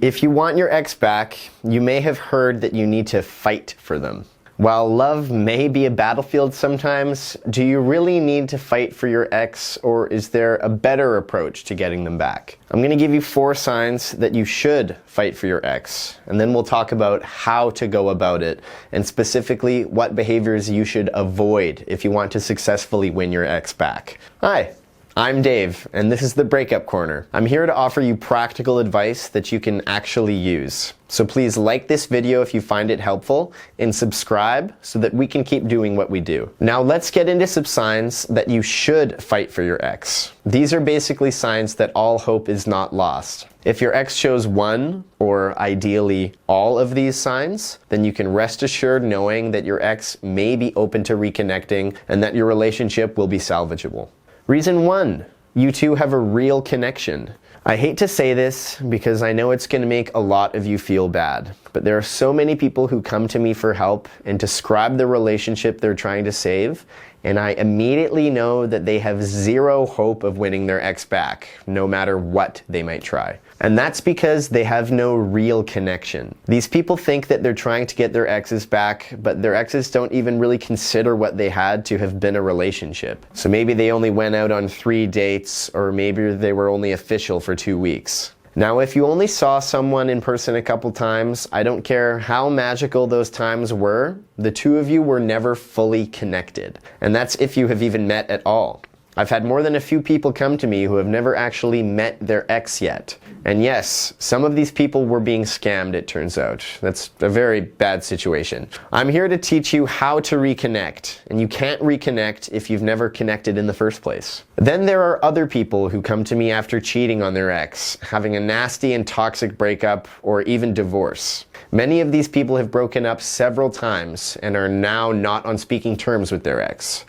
If you want your ex back, you may have heard that you need to fight for them. While love may be a battlefield sometimes, do you really need to fight for your ex, or is there a better approach to getting them back? I'm going to give you 4 signs that you should fight for your ex, and then we'll talk about how to go about it, and specifically what behaviors you should avoid if you want to successfully win your ex back. Hi. I'm Dave, and this is the Breakup Corner. I'm here to offer you practical advice that you can actually use. So please like this video if you find it helpful, and subscribe so that we can keep doing what we do. Now let's get into some signs that you should fight for your ex. These are basically signs that all hope is not lost. If your ex shows one, or ideally all of these signs, then you can rest assured knowing that your ex may be open to reconnecting and that your relationship will be salvageable. Reason 1, you two have a real connection. I hate to say this because I know it's going to make a lot of you feel bad, but there are so many people who come to me for help and describe the relationship they're trying to save, and I immediately know that they have zero hope of winning their ex back, no matter what they might try. And that's because they have no real connection. These people think that they're trying to get their exes back, but their exes don't even really consider what they had to have been a relationship. So maybe they only went out on 3 dates, or maybe they were only official for 2 weeks. Now, if you only saw someone in person a couple times, I don't care how magical those times were, the two of you were never fully connected. And that's if you have even met at all. I've had more than a few people come to me who have never actually met their ex yet. And yes, some of these people were being scammed, it turns out. That's a very bad situation. I'm here to teach you how to reconnect, and you can't reconnect if you've never connected in the first place. Then there are other people who come to me after cheating on their ex, having a nasty and toxic breakup, or even divorce. Many of these people have broken up several times and are now not on speaking terms with their ex.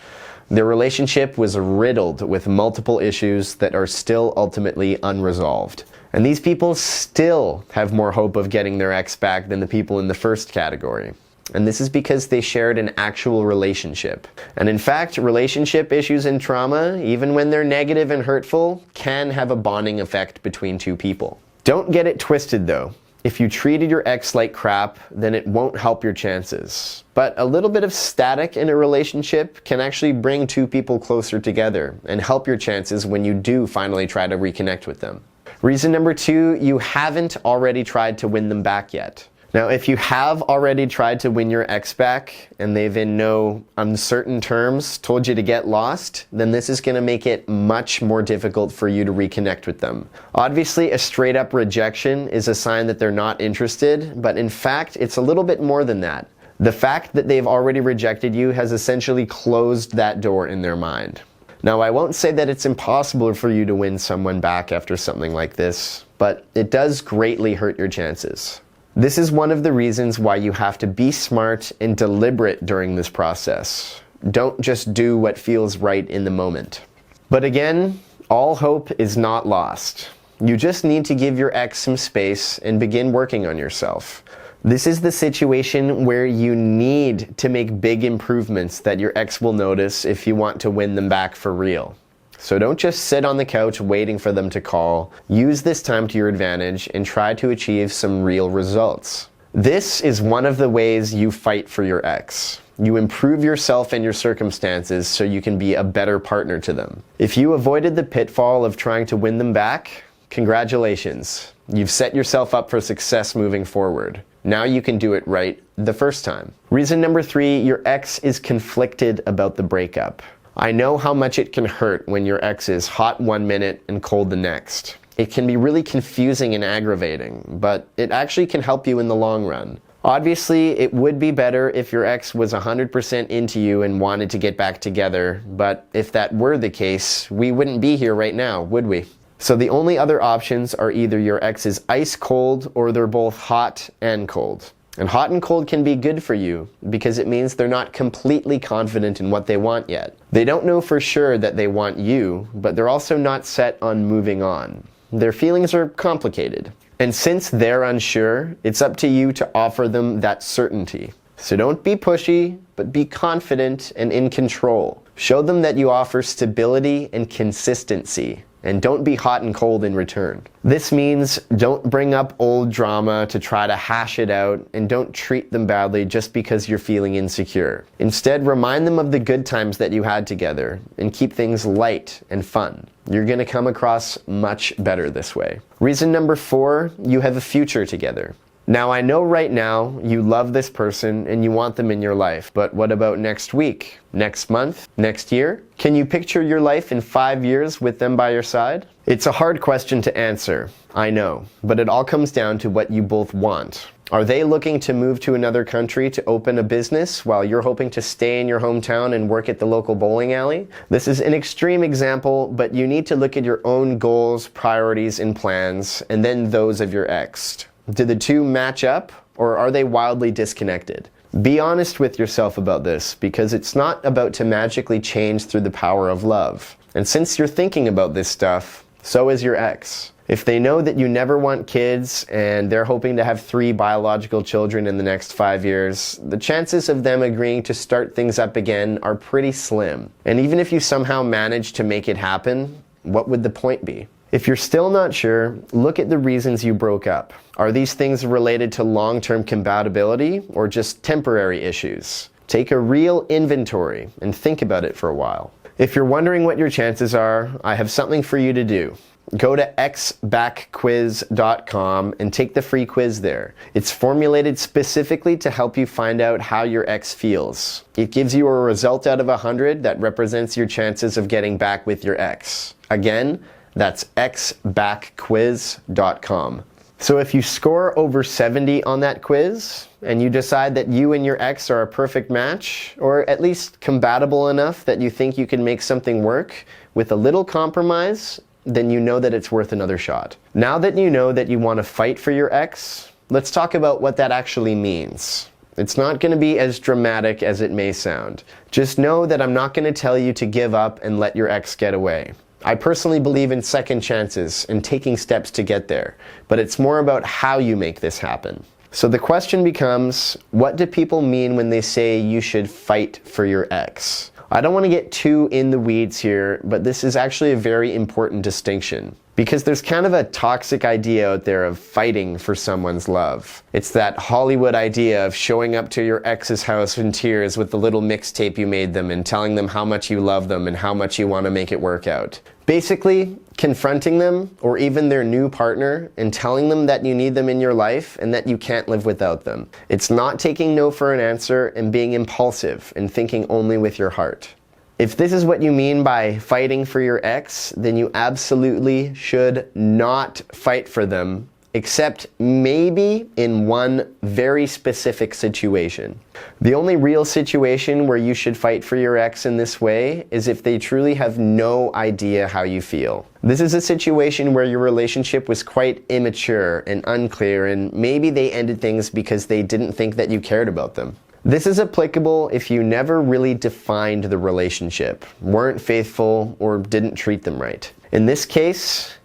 Their relationship was riddled with multiple issues that are still ultimately unresolved. And these people still have more hope of getting their ex back than the people in the first category. And this is because they shared an actual relationship. And in fact, relationship issues and trauma, even when they're negative and hurtful, can have a bonding effect between two people. Don't get it twisted though. If you treated your ex like crap, then it won't help your chances. But a little bit of static in a relationship can actually bring two people closer together and help your chances when you do finally try to reconnect with them. Reason number 2, you haven't already tried to win them back yet. Now, if you have already tried to win your ex back and they've in no uncertain terms told you to get lost, then this is going to make it much more difficult for you to reconnect with them. Obviously, a straight up rejection is a sign that they're not interested, but in fact, it's a little bit more than that. The fact that they've already rejected you has essentially closed that door in their mind. Now, I won't say that it's impossible for you to win someone back after something like this, but it does greatly hurt your chances. This is one of the reasons why you have to be smart and deliberate during this process. Don't just do what feels right in the moment. But again, all hope is not lost. You just need to give your ex some space and begin working on yourself. This is the situation where you need to make big improvements that your ex will notice if you want to win them back for real. So don't just sit on the couch waiting for them to call. Use this time to your advantage and try to achieve some real results. This is one of the ways you fight for your ex. You improve yourself and your circumstances so you can be a better partner to them. If you avoided the pitfall of trying to win them back, congratulations. You've set yourself up for success moving forward. Now you can do it right the first time. Reason number 3, your ex is conflicted about the breakup. I know how much it can hurt when your ex is hot one minute and cold the next. It can be really confusing and aggravating, but it actually can help you in the long run. Obviously, it would be better if your ex was 100% into you and wanted to get back together, but if that were the case, we wouldn't be here right now, would we? So the only other options are either your ex is ice cold or they're both hot and cold. And hot and cold can be good for you because it means they're not completely confident in what they want yet. They don't know for sure that they want you, but they're also not set on moving on. Their feelings are complicated. And since they're unsure, it's up to you to offer them that certainty. So don't be pushy, but be confident and in control. Show them that you offer stability and consistency. and don't be hot and cold in return. This means don't bring up old drama to try to hash it out, and don't treat them badly just because you're feeling insecure. Instead, remind them of the good times that you had together and keep things light and fun. You're going to come across much better this way. Reason number 4, you have a future together. Now, I know right now you love this person and you want them in your life, but what about next week, next month, next year? Can you picture your life in 5 years with them by your side? It's a hard question to answer, I know, but it all comes down to what you both want. Are they looking to move to another country to open a business while you're hoping to stay in your hometown and work at the local bowling alley? This is an extreme example, but you need to look at your own goals, priorities, and plans, and then those of your ex. Do the two match up, or are they wildly disconnected? Be honest with yourself about this, because it's not about to magically change through the power of love. And since you're thinking about this stuff, so is your ex. If they know that you never want kids and they're hoping to have 3 biological children in the next 5 years, the chances of them agreeing to start things up again are pretty slim. And even if you somehow manage to make it happen, what would the point be? If you're still not sure, look at the reasons you broke up. Are these things related to long-term compatibility or just temporary issues? Take a real inventory and think about it for a while. If you're wondering what your chances are, I have something for you to do. Go to xbackquiz.com and take the free quiz there. It's formulated specifically to help you find out how your ex feels. It gives you a result out of 100 that represents your chances of getting back with your ex. Again, that's xbackquiz.com. So if you score over 70 on that quiz, and you decide that you and your ex are a perfect match, or at least compatible enough that you think you can make something work with a little compromise, then you know that it's worth another shot. Now that you know that you want to fight for your ex, let's talk about what that actually means. It's not going to be as dramatic as it may sound. Just know that I'm not going to tell you to give up and let your ex get away. I personally believe in second chances and taking steps to get there, but it's more about how you make this happen. So the question becomes, what do people mean when they say you should fight for your ex? I don't want to get too in the weeds here, but this is actually a very important distinction. Because there's kind of a toxic idea out there of fighting for someone's love. It's that Hollywood idea of showing up to your ex's house in tears with the little mixtape you made them and telling them how much you love them and how much you want to make it work out. Basically, confronting them or even their new partner and telling them that you need them in your life and that you can't live without them. It's not taking no for an answer and being impulsive and thinking only with your heart. If this is what you mean by fighting for your ex, then you absolutely should not fight for them, except maybe in one very specific situation. The only real situation where you should fight for your ex in this way is if they truly have no idea how you feel. This is a situation where your relationship was quite immature and unclear, and maybe they ended things because they didn't think that you cared about them. This is applicable if you never really defined the relationship, weren't faithful, or didn't treat them right. In this case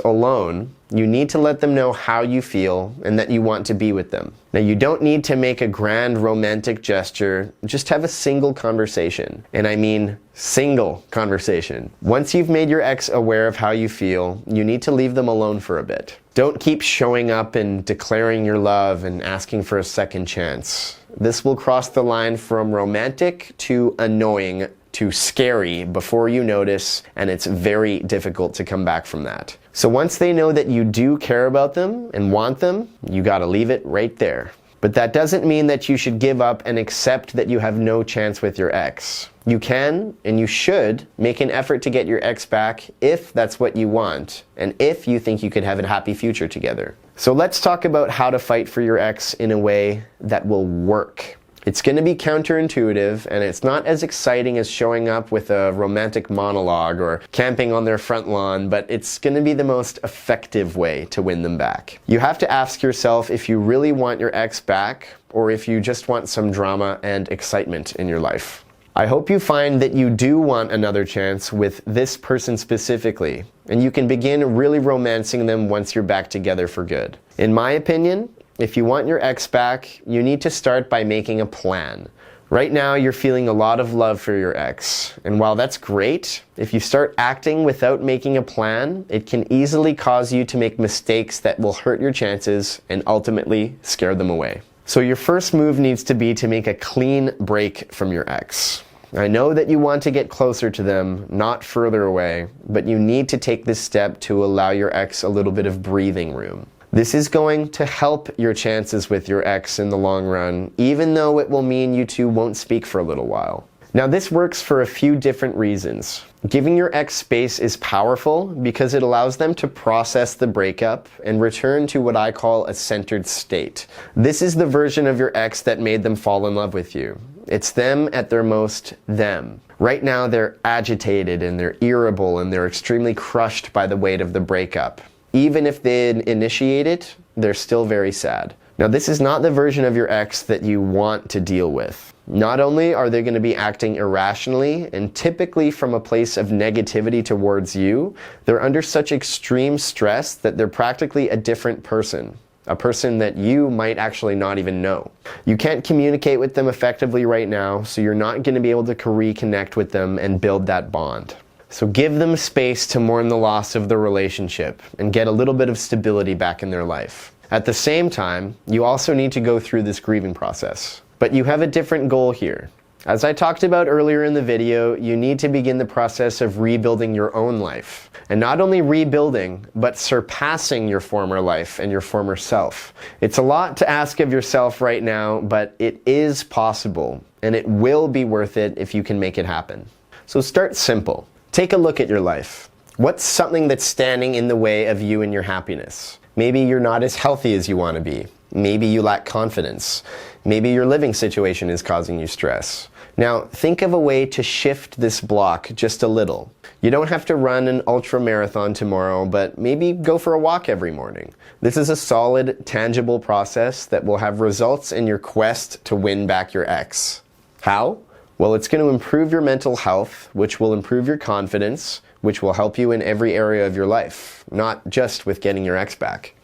alone, you need to let them know how you feel and that you want to be with them. Now, you don't need to make a grand romantic gesture, just have a single conversation. And I mean single conversation. Once you've made your ex aware of how you feel, you need to leave them alone for a bit. Don't keep showing up and declaring your love and asking for a second chance. This will cross the line from romantic to annoying to scary before you notice, and it's very difficult to come back from that. So once they know that you do care about them and want them, you gotta leave it right there. But that doesn't mean that you should give up and accept that you have no chance with your ex. You can, and you should, make an effort to get your ex back if that's what you want, and if you think you could have a happy future together. So let's talk about how to fight for your ex in a way that will work. It's going to be counterintuitive, and it's not as exciting as showing up with a romantic monologue or camping on their front lawn, but it's going to be the most effective way to win them back. You have to ask yourself if you really want your ex back, or if you just want some drama and excitement in your life. I hope you find that you do want another chance with this person specifically, and you can begin really romancing them once you're back together for good. In my opinion, if you want your ex back, you need to start by making a plan. Right now, you're feeling a lot of love for your ex, and while that's great, if you start acting without making a plan, it can easily cause you to make mistakes that will hurt your chances and ultimately scare them away. So your first move needs to be to make a clean break from your ex. I know that you want to get closer to them, not further away, but you need to take this step to allow your ex a little bit of breathing room. This is going to help your chances with your ex in the long run, even though it will mean you two won't speak for a little while. Now, this works for a few different reasons. Giving your ex space is powerful because it allows them to process the breakup and return to what I call a centered state. This is the version of your ex that made them fall in love with you. It's them at their most them. Right now, they're agitated and they're irritable and they're extremely crushed by the weight of the breakup. Even if they initiate it, they're still very sad. Now, this is not the version of your ex that you want to deal with. Not only are they going to be acting irrationally and typically from a place of negativity towards you, they're under such extreme stress that they're practically a different person. A person that you might actually not even know. You can't communicate with them effectively right now, so you're not going to be able to reconnect with them and build that bond. So give them space to mourn the loss of the relationship and get a little bit of stability back in their life. At the same time, you also need to go through this grieving process. But you have a different goal here. As I talked about earlier in the video, you need to begin the process of rebuilding your own life. And not only rebuilding, but surpassing your former life and your former self. It's a lot to ask of yourself right now, but it is possible, and it will be worth it if you can make it happen. So start simple. Take a look at your life. What's something that's standing in the way of you and your happiness? Maybe you're not as healthy as you want to be. Maybe you lack confidence. Maybe your living situation is causing you stress. Now, think of a way to shift this block just a little. You don't have to run an ultra marathon tomorrow, but maybe go for a walk every morning. This is a solid, tangible process that will have results in your quest to win back your ex. How? Well, it's going to improve your mental health, which will improve your confidence, which will help you in every area of your life, not just with getting your ex back.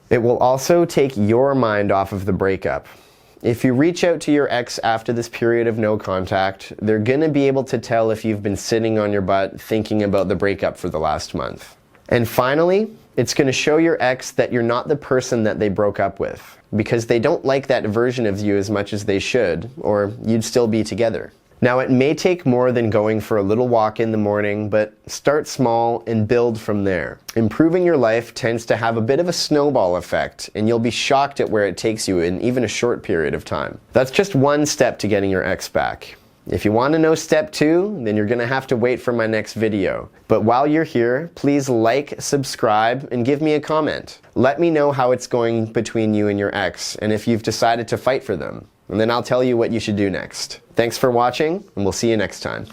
It will also take your mind off of the breakup. If you reach out to your ex after this period of no contact, they're going to be able to tell if you've been sitting on your butt thinking about the breakup for the last month. And finally, it's going to show your ex that you're not the person that they broke up with, because they don't like that version of you as much as they should, or you'd still be together. Now, it may take more than going for a little walk in the morning, but start small and build from there. Improving your life tends to have a bit of a snowball effect, and you'll be shocked at where it takes you in even a short period of time. That's just one step to getting your ex back. If you want to know step 2, then you're going to have to wait for my next video. But while you're here, please like, subscribe, and give me a comment. Let me know how it's going between you and your ex, and if you've decided to fight for them. And then I'll tell you what you should do next. Thanks for watching, and we'll see you next time.